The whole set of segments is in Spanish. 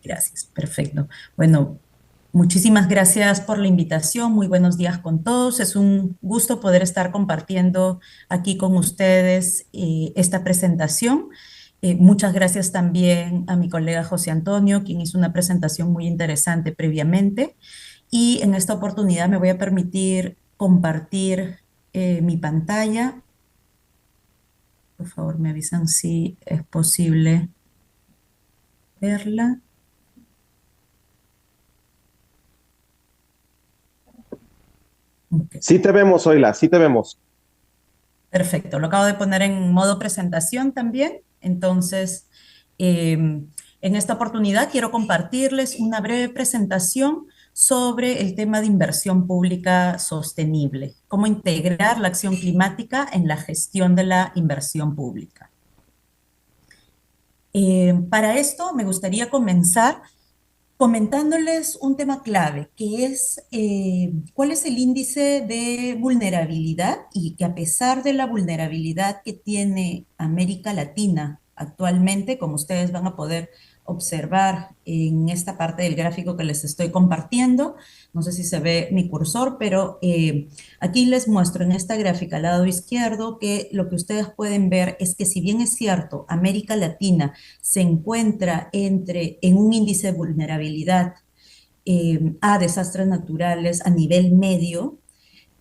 Gracias, perfecto. Bueno, muchísimas gracias por la invitación. Muy buenos días con todos. Es un gusto poder estar compartiendo aquí con ustedes esta presentación. Muchas gracias también a mi colega José Antonio, quien hizo una presentación muy interesante previamente. Y en esta oportunidad me voy a permitir compartir mi pantalla. Por favor, me avisan si es posible verla. Ok. Sí te vemos, Zoila, sí te vemos. Perfecto, lo acabo de poner en modo presentación también. Entonces, en esta oportunidad quiero compartirles una breve presentación sobre el tema de inversión pública sostenible, cómo integrar la acción climática en la gestión de la inversión pública. Para esto me gustaría comenzar comentándoles un tema clave, que es cuál es el índice de vulnerabilidad y que a pesar de la vulnerabilidad que tiene América Latina actualmente, como ustedes van a poder observar en esta parte del gráfico que les estoy compartiendo, no sé si se ve mi cursor, pero aquí les muestro en esta gráfica al lado izquierdo que lo que ustedes pueden ver es que si bien es cierto, América Latina se encuentra en un índice de vulnerabilidad a desastres naturales a nivel medio,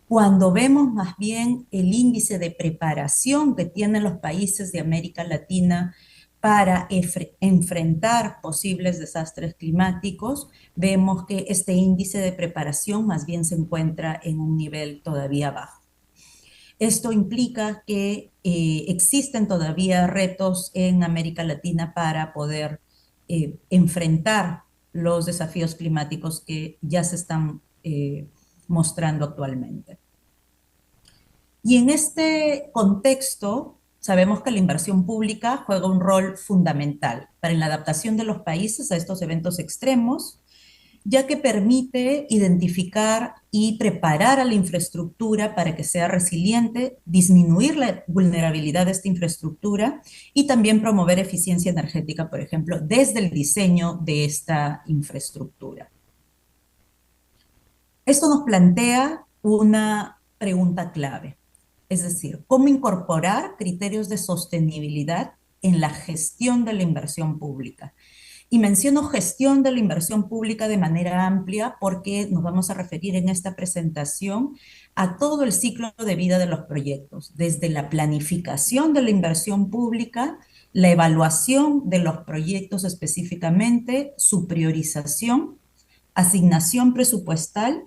cuando vemos más bien el índice de preparación que tienen los países de América Latina para enfrentar posibles desastres climáticos, vemos que este índice de preparación más bien se encuentra en un nivel todavía bajo. Esto implica que existen todavía retos en América Latina para poder enfrentar los desafíos climáticos que ya se están mostrando actualmente. Y en este contexto, sabemos que la inversión pública juega un rol fundamental para la adaptación de los países a estos eventos extremos, ya que permite identificar y preparar a la infraestructura para que sea resiliente, disminuir la vulnerabilidad de esta infraestructura y también promover eficiencia energética, por ejemplo, desde el diseño de esta infraestructura. Esto nos plantea una pregunta clave, es decir, cómo incorporar criterios de sostenibilidad en la gestión de la inversión pública. Y menciono gestión de la inversión pública de manera amplia porque nos vamos a referir en esta presentación a todo el ciclo de vida de los proyectos, desde la planificación de la inversión pública, la evaluación de los proyectos específicamente, su priorización, asignación presupuestal,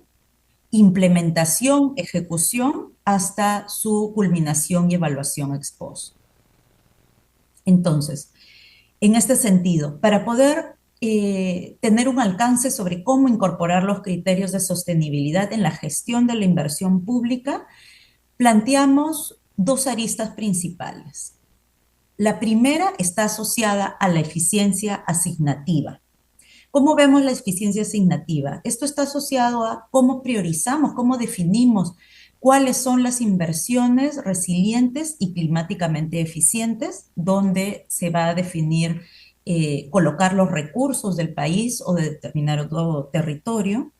implementación, ejecución, hasta su culminación y evaluación ex post. Entonces, en este sentido, para poder tener un alcance sobre cómo incorporar los criterios de sostenibilidad en la gestión de la inversión pública, planteamos dos aristas principales. La primera está asociada a la eficiencia asignativa. ¿Cómo vemos la eficiencia asignativa? Esto está asociado a cómo priorizamos, cómo definimos cuáles son las inversiones resilientes y climáticamente eficientes, donde se va a definir colocar los recursos del país o de determinado territorio.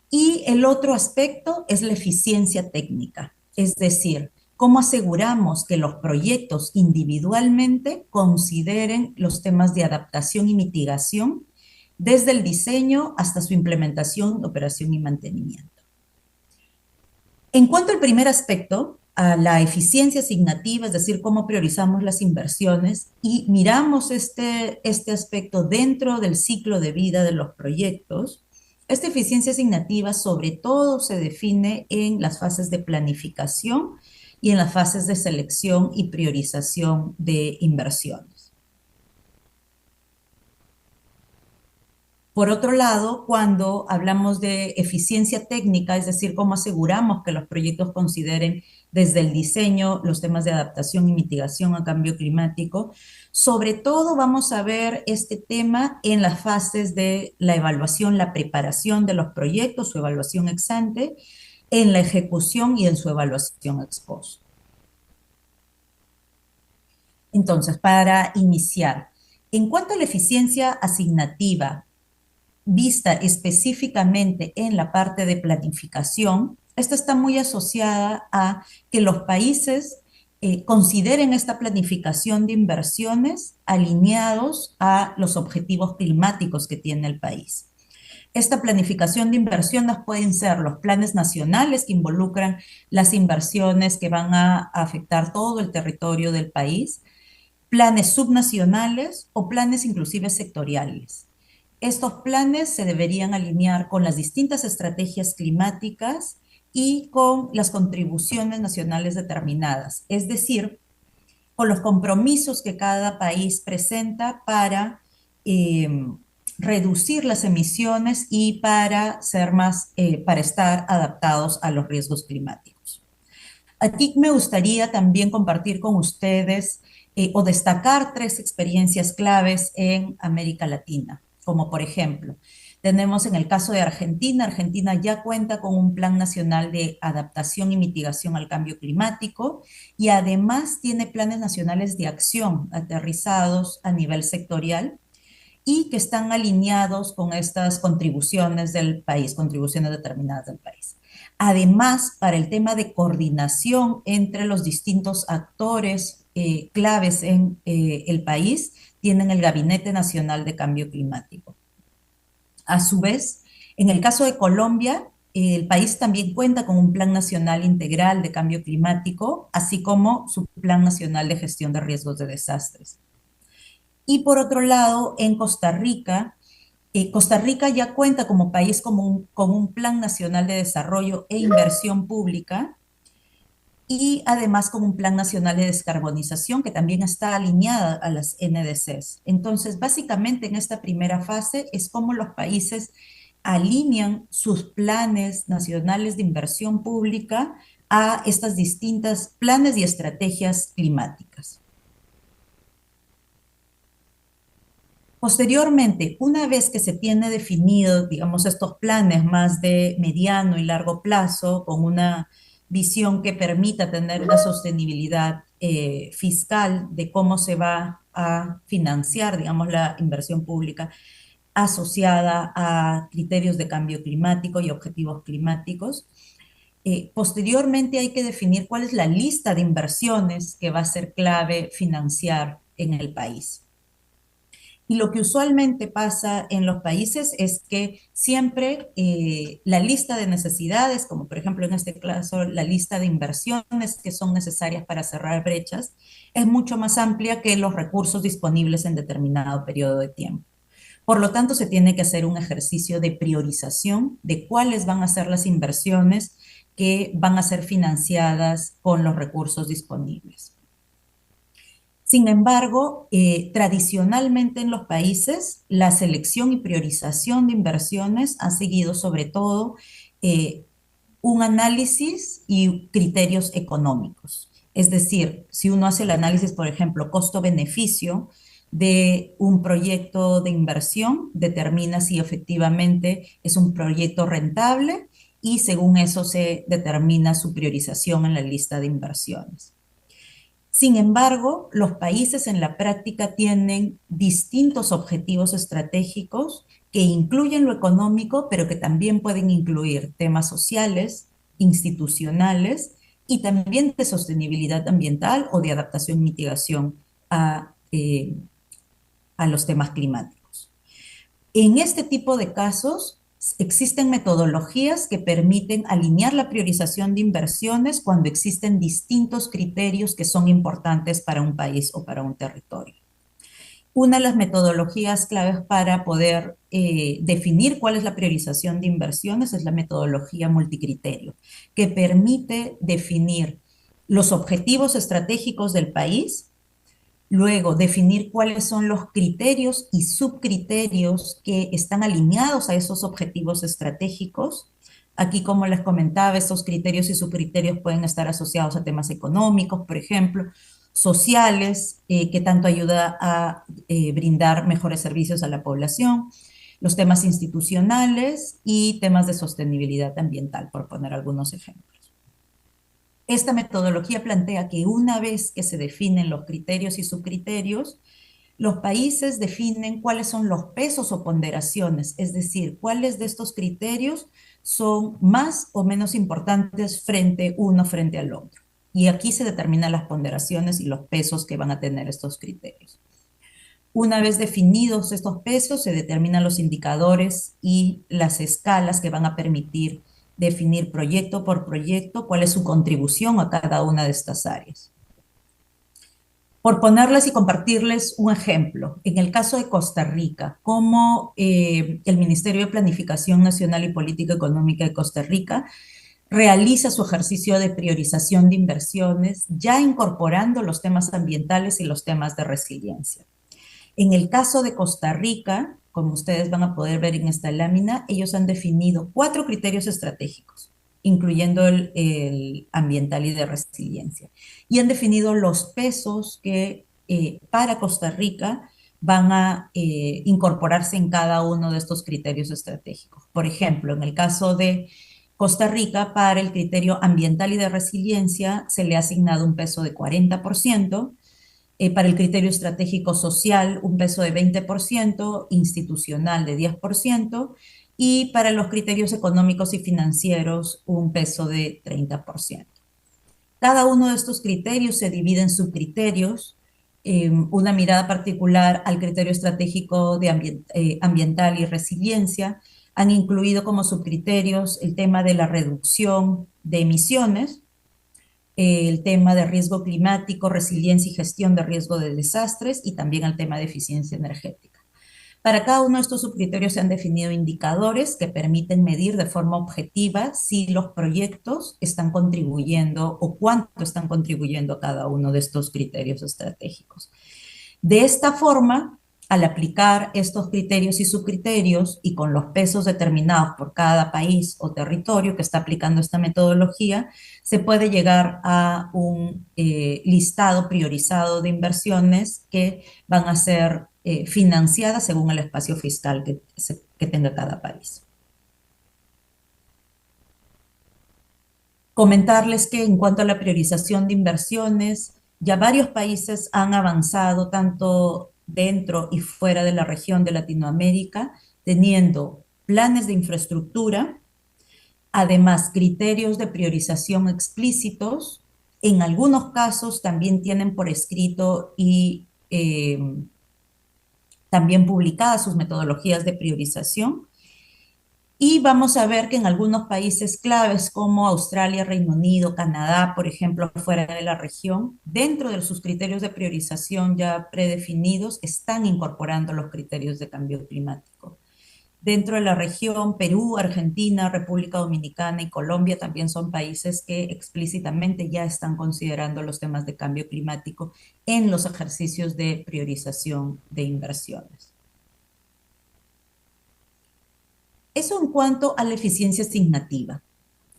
Y el otro aspecto es la eficiencia técnica, es decir, cómo aseguramos que los proyectos individualmente consideren los temas de adaptación y mitigación desde el diseño hasta su implementación, operación y mantenimiento. En cuanto al primer aspecto, a la eficiencia asignativa, es decir, cómo priorizamos las inversiones y miramos este aspecto dentro del ciclo de vida de los proyectos, esta eficiencia asignativa sobre todo se define en las fases de planificación y en las fases de selección y priorización de inversiones. Por otro lado, cuando hablamos de eficiencia técnica, es decir, cómo aseguramos que los proyectos consideren desde el diseño los temas de adaptación y mitigación a cambio climático, sobre todo vamos a ver este tema en las fases de la evaluación, la preparación de los proyectos, su evaluación ex ante, en la ejecución y en su evaluación ex post. Entonces, para iniciar, En cuanto a la eficiencia asignativa, vista específicamente en la parte de planificación, esta está muy asociada a que los países consideren esta planificación de inversiones alineados a los objetivos climáticos que tiene el país. Esta planificación de inversiones pueden ser los planes nacionales que involucran las inversiones que van a afectar todo el territorio del país, planes subnacionales o planes inclusive sectoriales. Estos planes se deberían alinear con las distintas estrategias climáticas y con las contribuciones nacionales determinadas, es decir, con los compromisos que cada país presenta para reducir las emisiones y para estar adaptados a los riesgos climáticos. Aquí me gustaría también compartir con ustedes o destacar tres experiencias claves en América Latina, como por ejemplo, tenemos en el caso de Argentina, Argentina ya cuenta con un plan nacional de adaptación y mitigación al cambio climático y además tiene planes nacionales de acción aterrizados a nivel sectorial y que están alineados con estas contribuciones del país, contribuciones determinadas del país. Además, para el tema de coordinación entre los distintos actores claves en el país, tienen el Gabinete Nacional de Cambio Climático. A su vez, en el caso de Colombia, el país también cuenta con un Plan Nacional Integral de Cambio Climático, así como su Plan Nacional de Gestión de Riesgos de Desastres. Y por otro lado, en Costa Rica ya cuenta como país con un Plan Nacional de Desarrollo e Inversión Pública y además con un Plan Nacional de Descarbonización que también está alineada a las NDCs. Entonces, básicamente en esta primera fase es como los países alinean sus planes nacionales de inversión pública a estas distintas planes y estrategias climáticas. Posteriormente, una vez que se tiene definido, digamos, estos planes más de mediano y largo plazo, con una visión que permita tener una sostenibilidad fiscal de cómo se va a financiar, digamos, la inversión pública asociada a criterios de cambio climático y objetivos climáticos. Posteriormente hay que definir cuál es la lista de inversiones que va a ser clave financiar en el país. Y lo que usualmente pasa en los países es que siempre la lista de necesidades, como por ejemplo en este caso la lista de inversiones que son necesarias para cerrar brechas, es mucho más amplia que los recursos disponibles en determinado periodo de tiempo. Por lo tanto, se tiene que hacer un ejercicio de priorización de cuáles van a ser las inversiones que van a ser financiadas con los recursos disponibles. Sin embargo, tradicionalmente en los países, la selección y priorización de inversiones ha seguido sobre todo eh, un análisis y criterios económicos. Es decir, si uno hace el análisis, por ejemplo, costo-beneficio de un proyecto de inversión, determina si efectivamente es un proyecto rentable y según eso se determina su priorización en la lista de inversiones. Sin embargo, los países en la práctica tienen distintos objetivos estratégicos que incluyen lo económico, pero que también pueden incluir temas sociales, institucionales y también de sostenibilidad ambiental o de adaptación y mitigación a los temas climáticos. En este tipo de casos, existen metodologías que permiten alinear la priorización de inversiones cuando existen distintos criterios que son importantes para un país o para un territorio. Una de las metodologías claves para poder definir cuál es la priorización de inversiones es la metodología multicriterio, que permite definir los objetivos estratégicos del país. Luego, definir cuáles son los criterios y subcriterios que están alineados a esos objetivos estratégicos. Aquí, como les comentaba, esos criterios y subcriterios pueden estar asociados a temas económicos, por ejemplo, sociales, que tanto ayuda a brindar mejores servicios a la población, los temas institucionales y temas de sostenibilidad ambiental, por poner algunos ejemplos. Esta metodología plantea que una vez que se definen los criterios y subcriterios, los países definen cuáles son los pesos o ponderaciones, es decir, cuáles de estos criterios son más o menos importantes frente uno frente al otro. Y aquí se determinan las ponderaciones y los pesos que van a tener estos criterios. Una vez definidos estos pesos, se determinan los indicadores y las escalas que van a permitir definir proyecto por proyecto cuál es su contribución a cada una de estas áreas. Por ponerles y compartirles un ejemplo, en el caso de Costa Rica, cómo el Ministerio de Planificación Nacional y Política Económica de Costa Rica realiza su ejercicio de priorización de inversiones, ya incorporando los temas ambientales y los temas de resiliencia. En el caso de Costa Rica, como ustedes van a poder ver en esta lámina, ellos han definido 4 criterios estratégicos, incluyendo el ambiental y de resiliencia. Y han definido los pesos que para Costa Rica van a incorporarse en cada uno de estos criterios estratégicos. Por ejemplo, en el caso de Costa Rica, para el criterio ambiental y de resiliencia se le ha asignado un peso de 40%, para el criterio estratégico social un peso de 20%, institucional de 10%, y para los criterios económicos y financieros un peso de 30%. Cada uno de estos criterios se divide en subcriterios, una mirada particular al criterio estratégico de ambiental y resiliencia. Han incluido como subcriterios el tema de la reducción de emisiones, el tema de riesgo climático, resiliencia y gestión de riesgo de desastres, y también el tema de eficiencia energética. Para cada uno de estos subcriterios se han definido indicadores que permiten medir de forma objetiva si los proyectos están contribuyendo o cuánto están contribuyendo a cada uno de estos criterios estratégicos. De esta forma, al aplicar estos criterios y subcriterios y con los pesos determinados por cada país o territorio que está aplicando esta metodología, se puede llegar a un listado priorizado de inversiones que van a ser financiadas según el espacio fiscal que tenga cada país. Comentarles que en cuanto a la priorización de inversiones, ya varios países han avanzado tanto dentro y fuera de la región de Latinoamérica, teniendo planes de infraestructura, además criterios de priorización explícitos. En algunos casos también tienen por escrito y también publicadas sus metodologías de priorización. Y vamos a ver que en algunos países claves como Australia, Reino Unido, Canadá, por ejemplo, fuera de la región, dentro de sus criterios de priorización ya predefinidos, están incorporando los criterios de cambio climático. Dentro de la región, Perú, Argentina, República Dominicana y Colombia también son países que explícitamente ya están considerando los temas de cambio climático en los ejercicios de priorización de inversiones. Eso en cuanto a la eficiencia asignativa.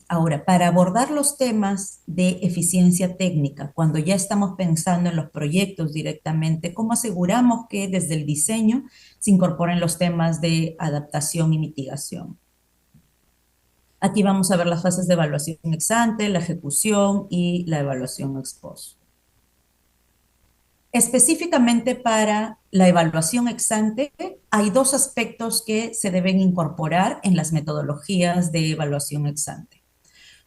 Ahora, para abordar los temas de eficiencia técnica, cuando ya estamos pensando en los proyectos directamente, ¿cómo aseguramos que desde el diseño se incorporen los temas de adaptación y mitigación? Aquí vamos a ver las fases de evaluación ex ante, la ejecución y la evaluación ex post. Específicamente para la evaluación ex ante, hay 2 aspectos que se deben incorporar en las metodologías de evaluación ex ante.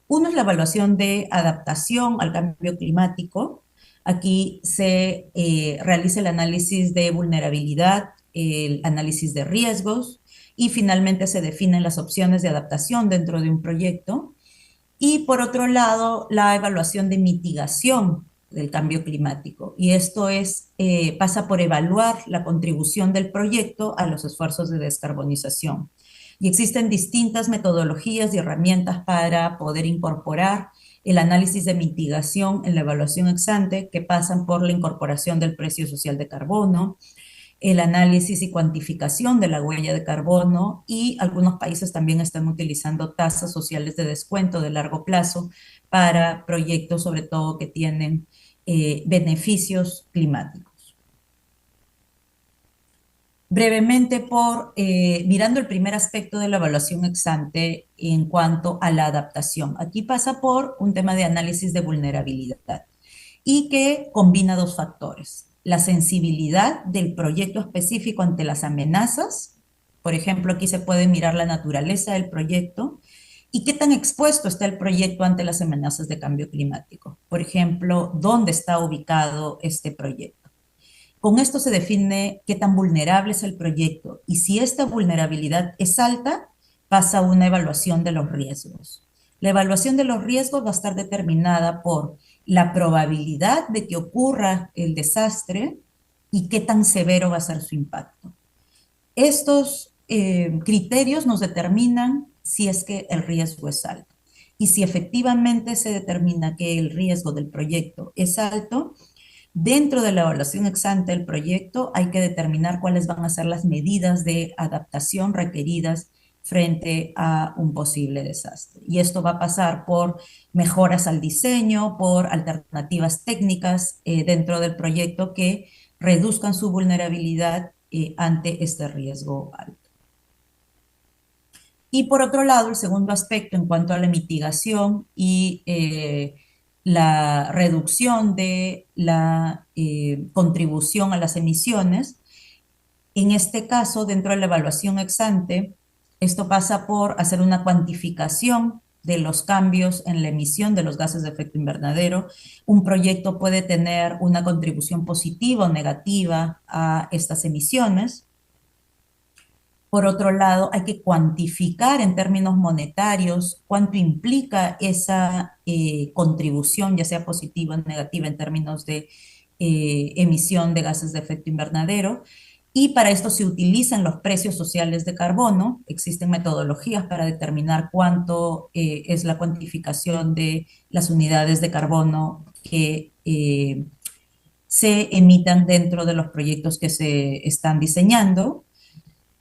Uno es la evaluación de adaptación al cambio climático. Aquí se realiza el análisis de vulnerabilidad, el análisis de riesgos y finalmente se definen las opciones de adaptación dentro de un proyecto. Y por otro lado, la evaluación de mitigación del cambio climático. Y esto pasa por evaluar la contribución del proyecto a los esfuerzos de descarbonización. Y existen distintas metodologías y herramientas para poder incorporar el análisis de mitigación en la evaluación ex ante, que pasan por la incorporación del precio social de carbono, el análisis y cuantificación de la huella de carbono, y algunos países también están utilizando tasas sociales de descuento de largo plazo para proyectos, sobre todo que tienen beneficios climáticos. Brevemente, mirando el primer aspecto de la evaluación ex ante en cuanto a la adaptación. Aquí pasa por un tema de análisis de vulnerabilidad y que combina 2 factores. la sensibilidad del proyecto específico ante las amenazas. Por ejemplo, aquí se puede mirar la naturaleza del proyecto y qué tan expuesto está el proyecto ante las amenazas de cambio climático. Por ejemplo, dónde está ubicado este proyecto. Con esto se define qué tan vulnerable es el proyecto y si esta vulnerabilidad es alta, pasa una evaluación de los riesgos. La evaluación de los riesgos va a estar determinada por la probabilidad de que ocurra el desastre y qué tan severo va a ser su impacto. Estos criterios nos determinan si es que el riesgo es alto. Y si efectivamente se determina que el riesgo del proyecto es alto, dentro de la evaluación ex ante del proyecto hay que determinar cuáles van a ser las medidas de adaptación requeridas frente a un posible desastre. Y esto va a pasar por mejoras al diseño, por alternativas técnicas dentro del proyecto que reduzcan su vulnerabilidad ante este riesgo alto. Y por otro lado, el segundo aspecto en cuanto a la mitigación y la reducción de la contribución a las emisiones, en este caso, dentro de la evaluación ex ante, esto pasa por hacer una cuantificación de los cambios en la emisión de los gases de efecto invernadero. Un proyecto puede tener una contribución positiva o negativa a estas emisiones. Por otro lado, hay que cuantificar en términos monetarios cuánto implica esa contribución, ya sea positiva o negativa en términos de emisión de gases de efecto invernadero. Y para esto se utilizan los precios sociales de carbono. Existen metodologías para determinar cuánto es la cuantificación de las unidades de carbono que se emitan dentro de los proyectos que se están diseñando.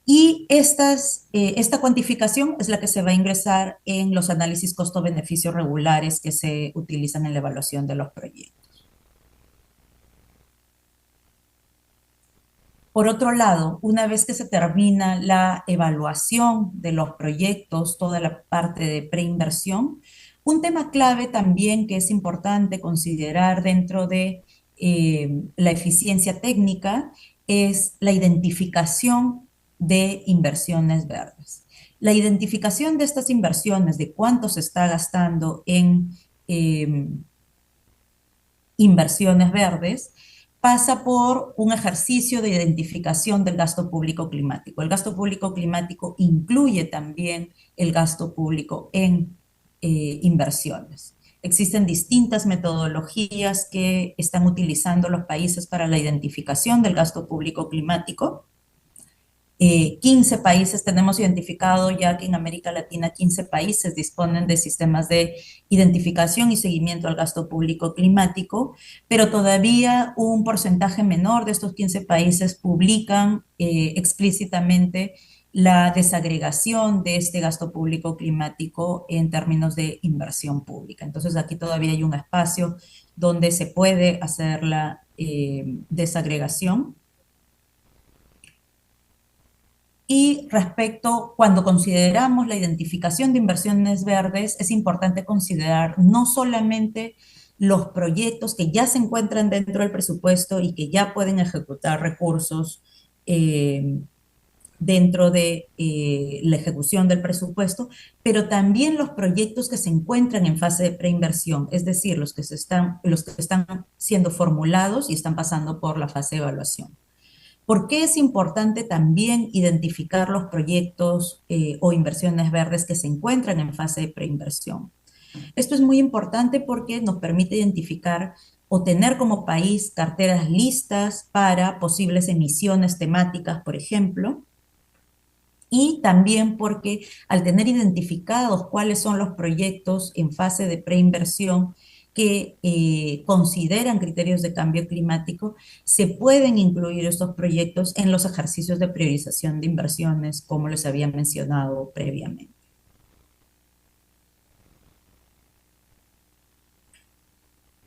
Y esta cuantificación es la que se va a ingresar en los análisis costo-beneficio regulares que se utilizan en la evaluación de los proyectos. Por otro lado, una vez que se termina la evaluación de los proyectos, toda la parte de preinversión, un tema clave también que es importante considerar dentro de la eficiencia técnica es la identificación de inversiones verdes. La identificación de estas inversiones, de cuánto se está gastando en inversiones verdes, pasa por un ejercicio de identificación del gasto público climático. El gasto público climático incluye también el gasto público en inversiones. Existen distintas metodologías que están utilizando los países para la identificación del gasto público climático. 15 países tenemos identificado ya que en América Latina 15 países disponen de sistemas de identificación y seguimiento al gasto público climático, pero todavía un porcentaje menor de estos 15 países publican explícitamente la desagregación de este gasto público climático en términos de inversión pública. Entonces aquí todavía hay un espacio donde se puede hacer la desagregación. Y respecto, cuando consideramos la identificación de inversiones verdes, es importante considerar no solamente los proyectos que ya se encuentran dentro del presupuesto y que ya pueden ejecutar recursos dentro de la ejecución del presupuesto, pero también los proyectos que se encuentran en fase de preinversión, es decir, los que están siendo formulados y están pasando por la fase de evaluación. ¿Por qué es importante también identificar los proyectos o inversiones verdes que se encuentran en fase de preinversión? Esto es muy importante porque nos permite identificar o tener como país carteras listas para posibles emisiones temáticas, por ejemplo, y también porque al tener identificados cuáles son los proyectos en fase de preinversión que consideran criterios de cambio climático, se pueden incluir estos proyectos en los ejercicios de priorización de inversiones, como les había mencionado previamente.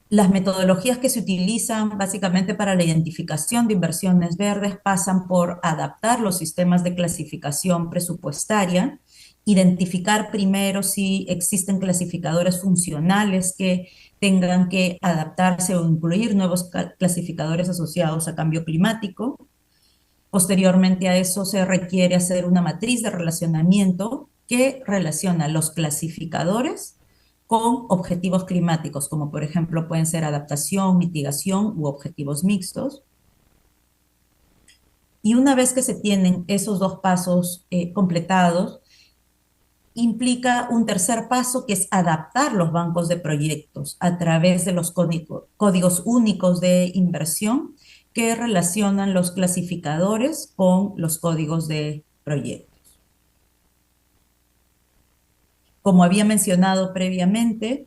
Las metodologías que se utilizan básicamente para la identificación de inversiones verdes pasan por adaptar los sistemas de clasificación presupuestaria, identificar primero si existen clasificadores funcionales que tengan que adaptarse o incluir nuevos clasificadores asociados a cambio climático. Posteriormente a eso se requiere hacer una matriz de relacionamiento que relaciona los clasificadores con objetivos climáticos, como por ejemplo pueden ser adaptación, mitigación u objetivos mixtos. Y una vez que se tienen esos dos pasos completados, implica un tercer paso que es adaptar los bancos de proyectos a través de los códigos únicos de inversión que relacionan los clasificadores con los códigos de proyecto. Como había mencionado previamente,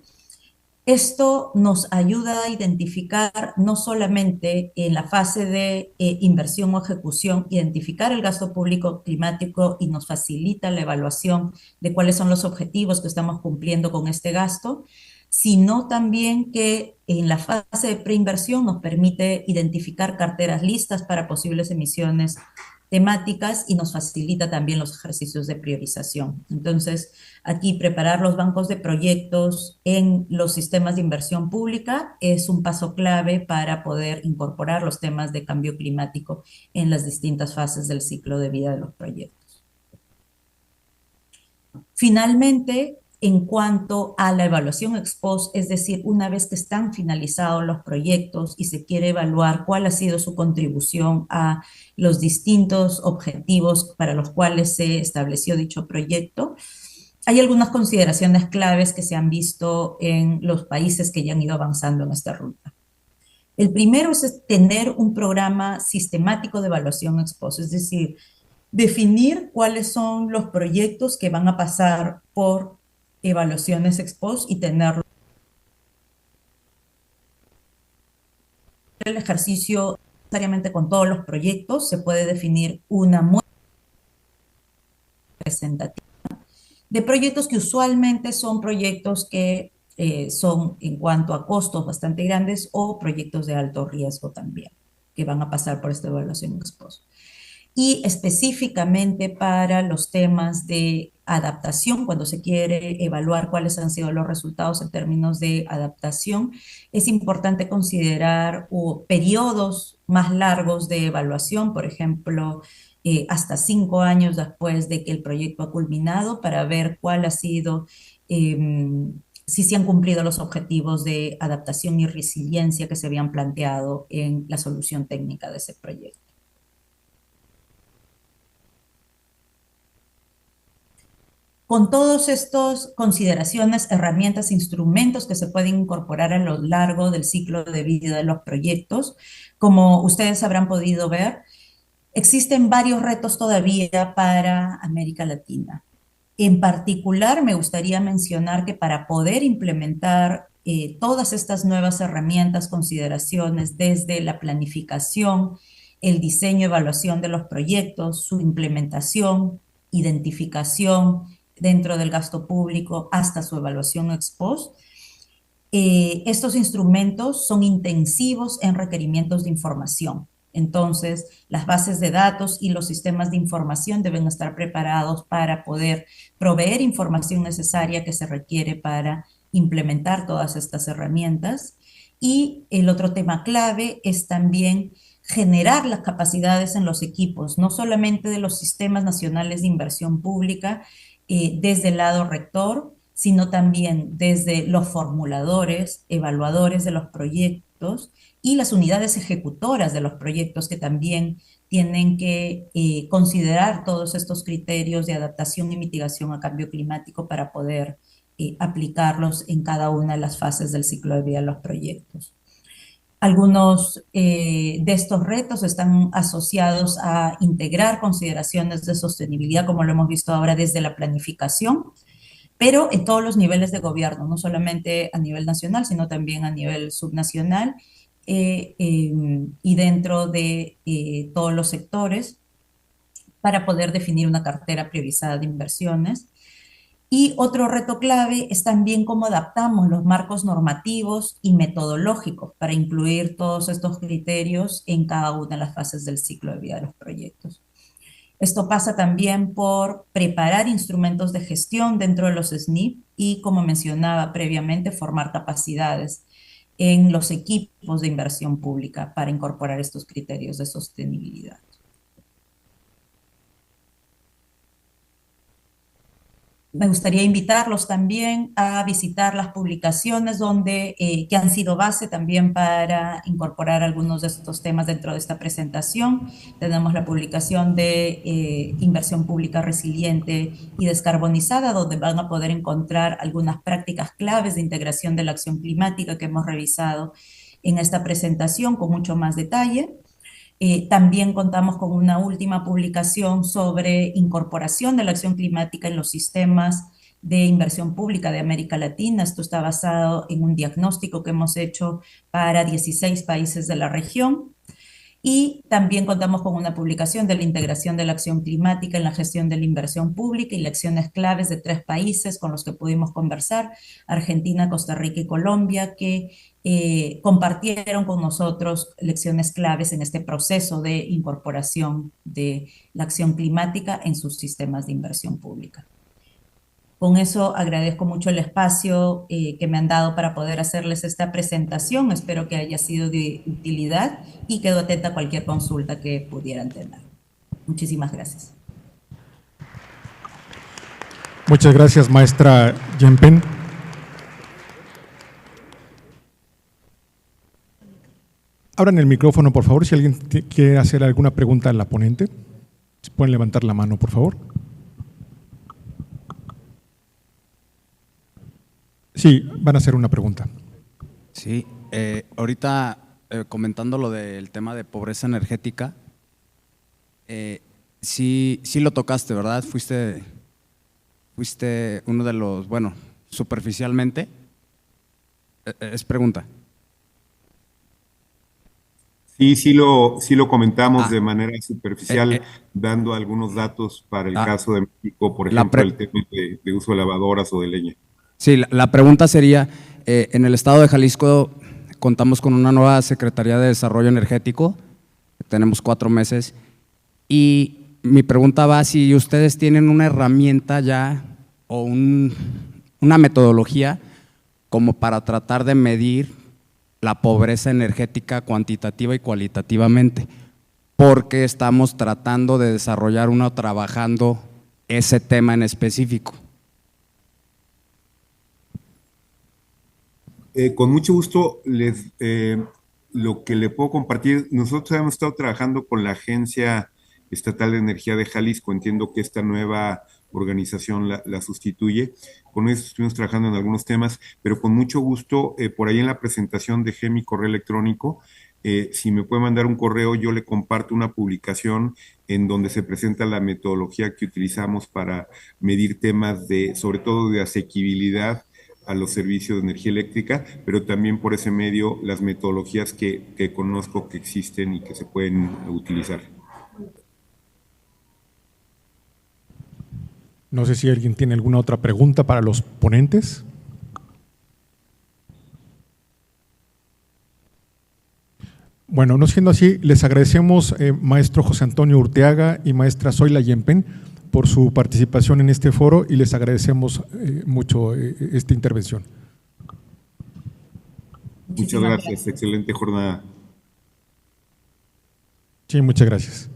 esto nos ayuda a identificar no solamente en la fase de inversión o ejecución, identificar el gasto público climático y nos facilita la evaluación de cuáles son los objetivos que estamos cumpliendo con este gasto, sino también que en la fase de preinversión nos permite identificar carteras listas para posibles emisiones temáticas y nos facilita también los ejercicios de priorización. Entonces, aquí preparar los bancos de proyectos en los sistemas de inversión pública es un paso clave para poder incorporar los temas de cambio climático en las distintas fases del ciclo de vida de los proyectos. Finalmente, en cuanto a la evaluación ex post, es decir, una vez que están finalizados los proyectos y se quiere evaluar cuál ha sido su contribución a los distintos objetivos para los cuales se estableció dicho proyecto, hay algunas consideraciones claves que se han visto en los países que ya han ido avanzando en esta ruta. El primero es tener un programa sistemático de evaluación ex post, es decir, definir cuáles son los proyectos que van a pasar por evaluaciones ex post y tener el ejercicio necesariamente con todos los proyectos. Se puede definir una muestra representativa de proyectos que usualmente son proyectos que son en cuanto a costos bastante grandes o proyectos de alto riesgo también, que van a pasar por esta evaluación ex post. Y específicamente para los temas de adaptación, cuando se quiere evaluar cuáles han sido los resultados en términos de adaptación, es importante considerar periodos más largos de evaluación, por ejemplo, hasta 5 años después de que el proyecto ha culminado, para ver cuál ha sido, si se han cumplido los objetivos de adaptación y resiliencia que se habían planteado en la solución técnica de ese proyecto. Con todas estas consideraciones, herramientas, instrumentos que se pueden incorporar a lo largo del ciclo de vida de los proyectos, como ustedes habrán podido ver, existen varios retos todavía para América Latina. En particular, me gustaría mencionar que para poder implementar todas estas nuevas herramientas, consideraciones desde la planificación, el diseño, evaluación de los proyectos, su implementación, identificación dentro del gasto público hasta su evaluación ex post, estos instrumentos son intensivos en requerimientos de información. Entonces, las bases de datos y los sistemas de información deben estar preparados para poder proveer información necesaria que se requiere para implementar todas estas herramientas. Y el otro tema clave es también generar las capacidades en los equipos, no solamente de los sistemas nacionales de inversión pública, desde el lado rector, sino también desde los formuladores, evaluadores de los proyectos y las unidades ejecutoras de los proyectos que también tienen que considerar todos estos criterios de adaptación y mitigación a cambio climático para poder aplicarlos en cada una de las fases del ciclo de vida de los proyectos. Algunos de estos retos están asociados a integrar consideraciones de sostenibilidad, como lo hemos visto ahora desde la planificación, pero en todos los niveles de gobierno, no solamente a nivel nacional, sino también a nivel subnacional y dentro de todos los sectores para poder definir una cartera priorizada de inversiones. Y otro reto clave es también cómo adaptamos los marcos normativos y metodológicos para incluir todos estos criterios en cada una de las fases del ciclo de vida de los proyectos. Esto pasa también por preparar instrumentos de gestión dentro de los SNIP y, como mencionaba previamente, formar capacidades en los equipos de inversión pública para incorporar estos criterios de sostenibilidad. Me gustaría invitarlos también a visitar las publicaciones que han sido base también para incorporar algunos de estos temas dentro de esta presentación. Tenemos la publicación de Inversión Pública Resiliente y Descarbonizada, donde van a poder encontrar algunas prácticas claves de integración de la acción climática que hemos revisado en esta presentación con mucho más detalle. También contamos con una última publicación sobre incorporación de la acción climática en los sistemas de inversión pública de América Latina. Esto está basado en un diagnóstico que hemos hecho para 16 países de la región. Y también contamos con una publicación de la integración de la acción climática en la gestión de la inversión pública y lecciones claves de 3 países con los que pudimos conversar, Argentina, Costa Rica y Colombia, que compartieron con nosotros lecciones claves en este proceso de incorporación de la acción climática en sus sistemas de inversión pública. Con eso agradezco mucho el espacio que me han dado para poder hacerles esta presentación. Espero que haya sido de utilidad y quedo atenta a cualquier consulta que pudieran tener. Muchísimas gracias. Muchas gracias, maestra Yempen. Abran el micrófono, por favor, si alguien quiere hacer alguna pregunta a la ponente. Si pueden levantar la mano, por favor. Sí, van a hacer una pregunta. Sí, ahorita comentando lo del tema de pobreza energética, sí lo tocaste, ¿verdad? Fuiste uno de los, bueno, superficialmente. Es pregunta. Sí lo comentamos de manera superficial, dando algunos datos para el caso de México, por ejemplo, el tema de uso de lavadoras o de leña. Sí, la pregunta sería, en el estado de Jalisco contamos con una nueva Secretaría de Desarrollo Energético, tenemos 4 meses, y mi pregunta va si ustedes tienen una herramienta ya o una metodología como para tratar de medir la pobreza energética cuantitativa y cualitativamente, porque estamos tratando de desarrollar trabajando ese tema en específico. Con mucho gusto, lo que le puedo compartir, nosotros hemos estado trabajando con la Agencia Estatal de Energía de Jalisco, entiendo que esta nueva organización la sustituye, con eso estuvimos trabajando en algunos temas, pero con mucho gusto, por ahí en la presentación dejé mi correo electrónico, si me puede mandar un correo, yo le comparto una publicación en donde se presenta la metodología que utilizamos para medir temas sobre todo de asequibilidad a los servicios de energía eléctrica, pero también por ese medio las metodologías que conozco que existen y que se pueden utilizar. No sé si alguien tiene alguna otra pregunta para los ponentes. Bueno, no siendo así, les agradecemos, maestro José Antonio Urteaga y maestra Zoila Yempen, por su participación en este foro y les agradecemos mucho esta intervención. Muchas gracias, excelente jornada. Sí, muchas gracias.